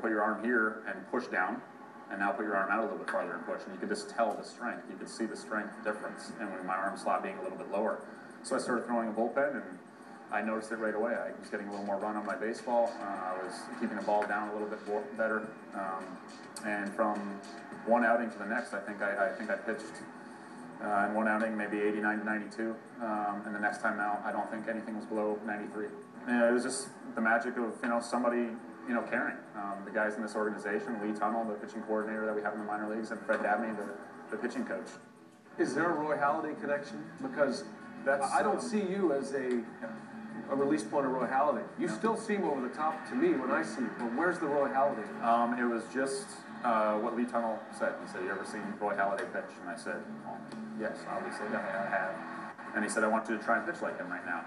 put your arm here and push down, and now put your arm out a little bit farther and push, and you could just tell the strength. You could see the strength difference, and with my arm slot being a little bit lower. So I started throwing a bullpen, and I noticed it right away. I was getting a little more run on my baseball. I was keeping the ball down a little bit better. And from one outing to the next, I think I pitched in one outing maybe 89 to 92. And the next time out, I don't think anything was below 93. And it was just the magic of, you know, somebody, you know, caring. The guys in this organization, Lee Tunnell, the pitching coordinator that we have in the minor leagues, and Fred Dabney, the pitching coach. Is there a Roy Halladay connection? Because I don't see you as a release point of Roy Halladay. You still seem over the top to me when I see you, but where's the Roy Halladay? It was just what Lee Tunnell said. He said, "You ever seen Roy Halladay pitch?" And I said, "Oh, yes, obviously, I have." And he said, "I want you to try and pitch like him right now."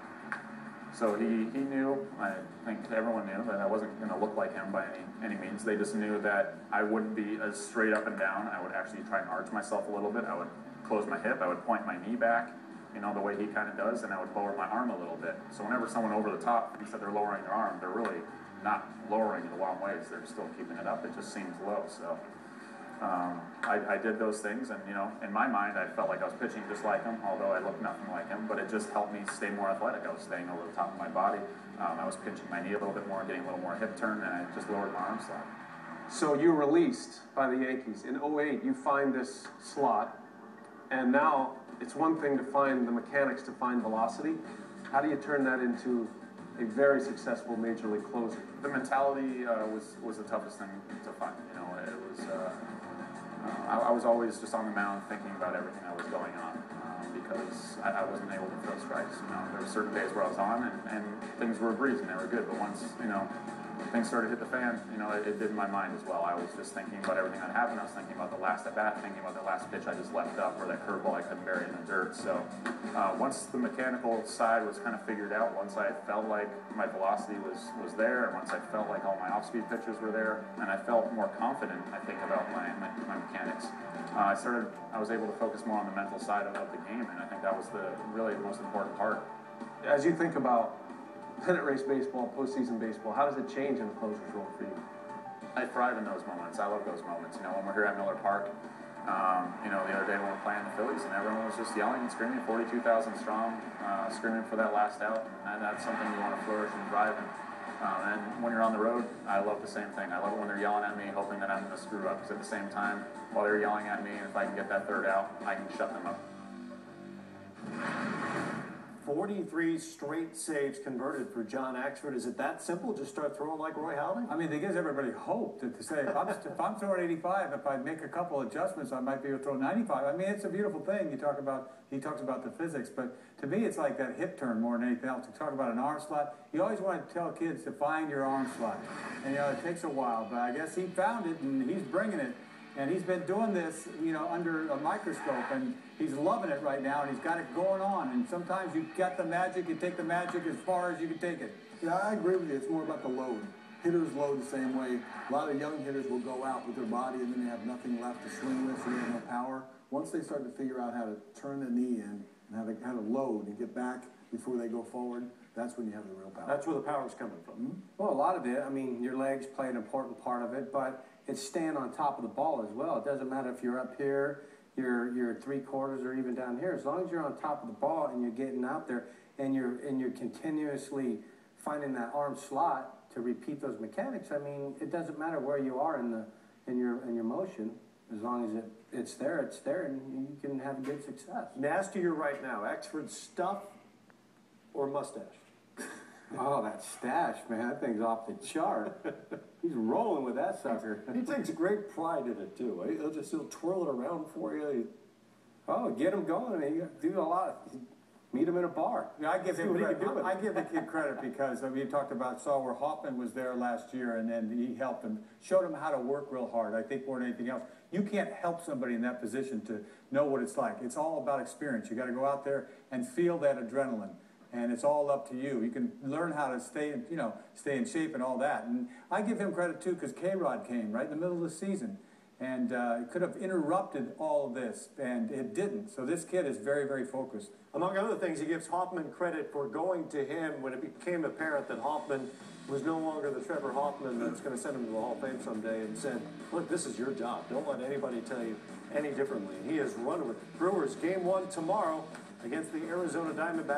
So he knew, I think everyone knew, that I wasn't going to look like him by any means. They just knew that I wouldn't be as straight up and down. I would actually try and arch myself a little bit. I would close my hip. I would point my knee back, you know, the way he kind of does, and I would lower my arm a little bit. So whenever someone over the top, he said they're lowering their arm, they're really not lowering it a long ways. They're still keeping it up. It just seems low. So I did those things, and, you know, in my mind, I felt like I was pitching just like him, although I looked nothing like him, but it just helped me stay more athletic. I was staying over the top of my body. I was pinching my knee a little bit more, getting a little more hip turn, and I just lowered my arm slot. So you were released by the Yankees. In 08, you find this slot, and now it's one thing to find the mechanics, to find velocity. How do you turn that into a very successful major league closer? The mentality was the toughest thing to find. You know, it was. I was always just on the mound thinking about everything that was going on because I wasn't able to throw strikes. You know, there were certain days where I was on and things were a breeze and they were good. But once, you know, things started to hit the fan, you know, it did in my mind as well. I was just thinking about everything that happened. I was thinking about the last at bat, thinking about the last pitch I just left up, or that curveball I couldn't bury in the dirt. So once the mechanical side was kind of figured out, once I felt like my velocity was there, and once I felt like all my off-speed pitches were there, and I felt more confident, I think, about my mechanics, I was able to focus more on the mental side of the game, and I think that was really the most important part. As you think about pennant race baseball, postseason baseball, how does it change in the closer's role for you? I thrive in those moments. I love those moments. You know, when we're here at Miller Park, you know, the other day when we were playing the Phillies, and everyone was just yelling and screaming, 42,000 strong, screaming for that last out, and that's something you want to flourish and thrive in. And when you're on the road, I love the same thing. I love it when they're yelling at me, hoping that I'm going to screw up, because at the same time, while they're yelling at me, and if I can get that third out, I can shut them up. 43 straight saves converted for John Axford. Is it that simple? Just start throwing like Roy Halladay? I mean, it gives everybody hope to say, if I'm throwing 85, if I make a couple adjustments, I might be able to throw 95. I mean, it's a beautiful thing. He talks about the physics, but to me, it's like that hip turn more than anything else. To talk about an arm slot, you always want to tell kids to find your arm slot. And, you know, it takes a while, but I guess he found it, and he's bringing it. And he's been doing this, you know, under a microscope, and he's loving it right now, and he's got it going on. And sometimes you got the magic, you take the magic as far as you can take it. Yeah, I agree with you. It's more about the load. Hitters load the same way. A lot of young hitters will go out with their body, and then they have nothing left to swing with, so they have no power. Once they start to figure out how to turn the knee in and how to load and get back before they go forward, that's when you have the real power. That's where the power's coming from. Mm-hmm. Well, a lot of it, I mean, your legs play an important part of it, but it's staying on top of the ball as well. It doesn't matter if you're up here, you're 3/4, or even down here. As long as you're on top of the ball and you're getting out there and you're continuously finding that arm slot to repeat those mechanics, I mean, it doesn't matter where you are in your motion. As long as it's there, and you can have good success. Nasty, you're right now. Axford stuff or mustache? Oh, that stash, man, that thing's off the chart. He's rolling with that sucker. He takes great pride in it, too. He'll twirl it around for you. Oh, get him going. I mean, you do a lot. Meet him in a bar. Yeah, I give the kid credit because, I mean, you talked about, saw where Hoffman was there last year, and then he helped him, showed him how to work real hard. I think more than anything else, you can't help somebody in that position to know what it's like. It's all about experience. You got to go out there and feel that adrenaline. And it's all up to you. You can learn how to stay in shape and all that. And I give him credit too, because K-Rod came right in the middle of the season, and it could have interrupted all of this, and it didn't. So this kid is very, very focused. Among other things, he gives Hoffman credit for going to him when it became apparent that Hoffman was no longer the Trevor Hoffman that's going to send him to the Hall of Fame someday, and said, look, this is your job. Don't let anybody tell you any differently. He has run with Brewers game 1 tomorrow against the Arizona Diamondbacks.